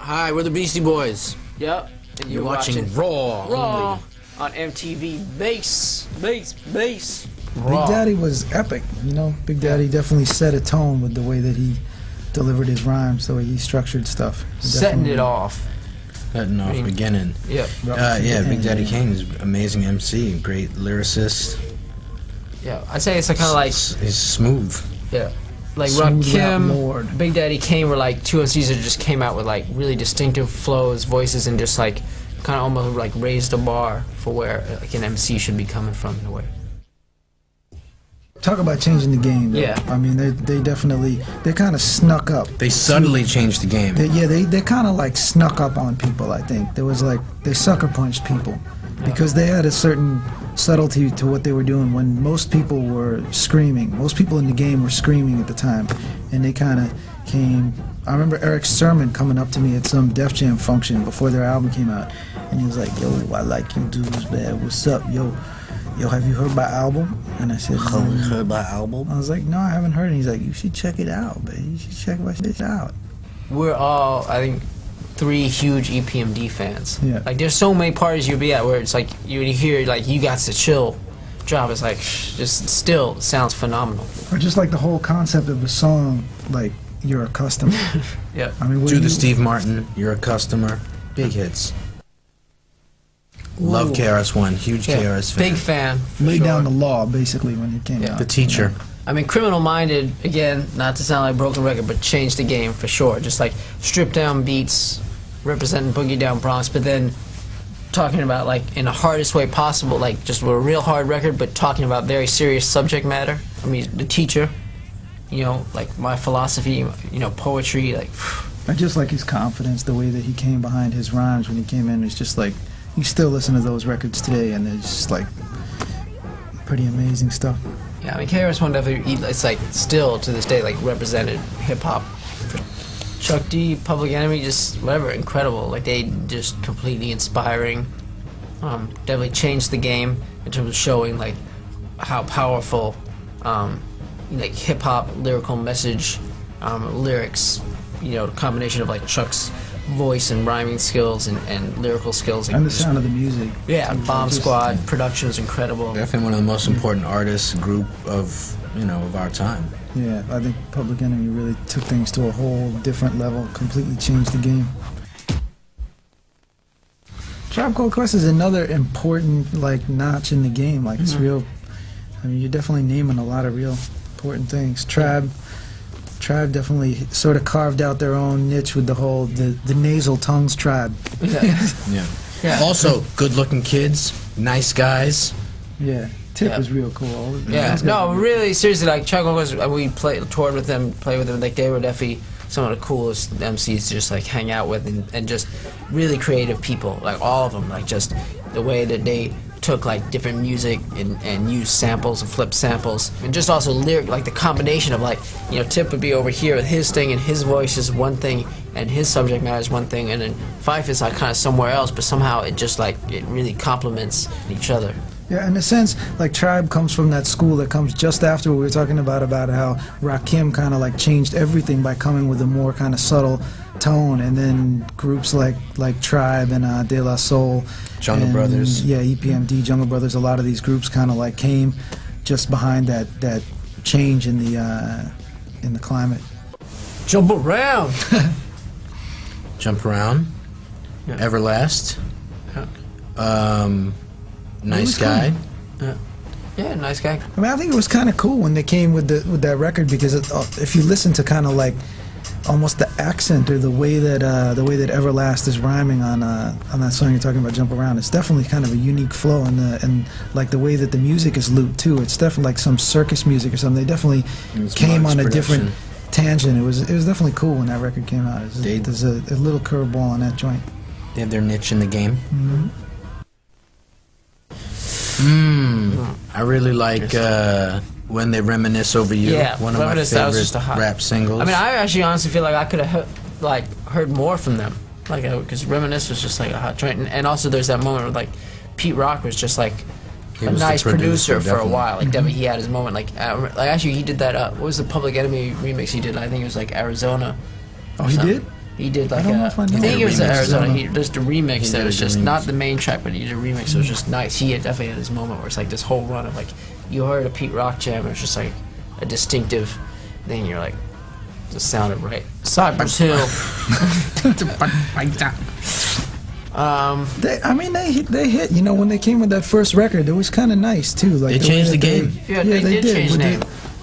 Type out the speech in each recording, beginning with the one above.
Hi, we're the Beastie Boys. Yep. And You're watching RAW only. On MTV Base. Base. Big Daddy was epic, you know. Big Daddy definitely set a tone with the way that he delivered his rhymes, the way he structured stuff. Setting it off. Setting off, beginning. Yep. Yeah, Big Daddy Kane is an amazing MC, great lyricist. Yeah, I'd say it's kind of like... He's smooth. Yeah. Like Smooth Rakim, Big Daddy Kane were like two MCs that just came out with like really distinctive flows, voices, and just like kind of almost like raised the bar for where like an MC should be coming from in a way. Talk about changing the game, though. Yeah. I mean, they definitely, they kind of snuck up. They subtly changed the game. They kind of like snuck up on people, I think. There was like, they sucker punched people. Because they had a certain subtlety to what they were doing when most people were screaming. Most people in the game were screaming at the time. And they kind of came... I remember Eric Sermon coming up to me at some Def Jam function before their album came out. And he was like, yo, I like you dudes, man. What's up, yo? Yo, have you heard my album? And I said, Have you heard my album? I was like, no, I haven't heard it. He's like, you should check it out, man. You should check my shit out. We're all, I think, 3 huge EPMD fans. Yeah. Like, there's so many parties you'll be at where it's like, you hear, like, You Got to Chill drop. It's like, just still sounds phenomenal. Or just like the whole concept of a song, like, you're a customer. Yeah. I mean, Do the Steve Martin, You're a Customer. Big hits. Love KRS-One, huge KRS fan. Big fan. Lay down the law, basically, when he came out. The Teacher. I mean, Criminal Minded, again, not to sound like a broken record, but changed the game for sure. Just like stripped down beats, representing Boogie Down Bronx, but then talking about, like, in the hardest way possible, like just with a real hard record, but talking about very serious subject matter. I mean, The Teacher, you know, like my philosophy, you know, poetry, like... I just like his confidence, the way that he came behind his rhymes when he came in. It's just like, you still listen to those records today, and they're just like pretty amazing stuff. Yeah, I mean, KRS-One definitely, it's like still to this day, like represented hip-hop. Chuck D, Public Enemy, just whatever, incredible. Like, they just completely inspiring. Definitely changed the game in terms of showing like how powerful like hip-hop lyrical message, lyrics, you know, the combination of like Chuck's voice and rhyming skills and lyrical skills. And the sound of the music. Yeah, Bomb Squad, production's incredible. Definitely one of the most important artists group of, you know, of our time. Yeah, I think Public Enemy really took things to a whole different level, completely changed the game. Tribe Called Quest is another important, like, notch in the game. Like, it's real, I mean, you're definitely naming a lot of real important things. Tribe definitely sort of carved out their own niche with the whole, the nasal tongues tribe. Yeah. Also, good-looking kids, nice guys. Yeah. Tip was real cool. Yeah. No, really, seriously, like, Chuck was, we toured with them, played with them, like, they were definitely some of the coolest MCs to just, like, hang out with, and just really creative people, like, all of them, like, just the way that they took like different music and used samples and flipped samples, and just also lyric, like the combination of, like, you know, Tip would be over here with his thing and his voice is one thing and his subject matter is one thing, and then Fife is like kind of somewhere else, but somehow it just like it really complements each other. Yeah, in a sense, like, Tribe comes from that school that comes just after what we were talking about how Rakim kind of like changed everything by coming with a more kind of subtle tone, and then groups like Tribe and De La Soul, Jungle Brothers. Yeah, EPMD, Jungle Brothers. A lot of these groups kind of like came just behind that change in the climate. Jump around. Jump around. Yeah. Everlast. Nice Guy. Yeah, Nice Guy. I mean, I think it was kind of cool when they came with that record, because if you listen to kind of like almost the accent or the way that Everlast is rhyming on that song you're talking about, Jump Around, it's definitely kind of a unique flow, and like the way that the music is looped too. It's definitely like some circus music or something. They definitely came on a different tangent. It was definitely cool when that record came out. There's a little curveball on that joint. They have their niche in the game. I really like When They Reminisce Over You. Yeah, one of my favorite rap singles. I mean, I actually honestly feel like I could have heard more from them, like, because Reminisce was just like a hot joint, and also there's that moment where like Pete Rock was just like a nice producer for a while. Like, definitely he had his moment. Like actually he did that. What was the Public Enemy remix he did? I think it was like Arizona. Oh, he did? He did like I don't know if I know think the it was remix. Arizona. He just a remix He that did was a just remix. not the main track, but he did a remix. It was just nice. He had definitely had his moment where it's like this whole run of like you heard a Pete Rock jam. And it's just like a distinctive thing. You're like, just sounded right. Cypress Hill. They hit. You know, when they came with that first record, it was kind of nice too. Like They the changed way the that game. Yeah, they did change but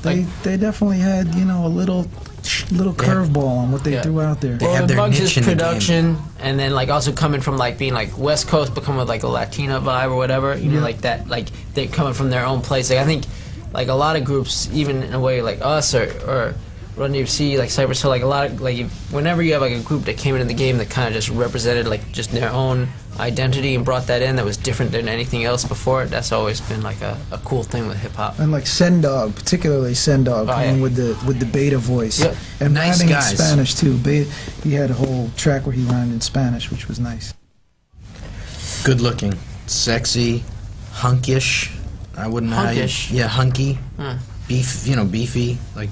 the name. They definitely had, you know, a little curveball on what they Yeah. threw out there. They Well, have it their bugs niche his in the game. production, and then like also coming from like being like West Coast, but coming with like a Latina vibe or whatever. You know, like that. Like they're coming from their own place. Like I think, like a lot of groups, even in a way like us or Run DMC, like Cypress Hill, like a lot of like whenever you have like a group that came into the game that kind of just represented like just their own identity and brought that in that was different than anything else before it. That's always been like a cool thing with hip hop. And like Sendog, particularly Sendog, coming yeah. with the beta voice, Yep. and Nice rhyming guys. in Spanish too. He had a whole track where he rhymed in Spanish, which was nice. Good looking, sexy, hunkish. I wouldn't know how you- Hunkish? yeah, hunky, Hmm. beefy. Like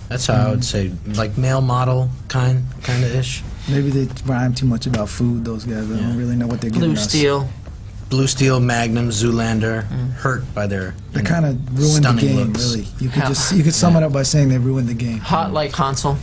that's how I would say, like male model kind of ish. Maybe they rhyme too much about food. Those guys, I don't really know what they're giving Blue us. Steel. Blue Steel, Magnum, Zoolander, hurt by their They you know, kind of ruined the stunning game. looks. Really, you Yeah. could sum it up by saying they ruined the game. Hot like Hansel.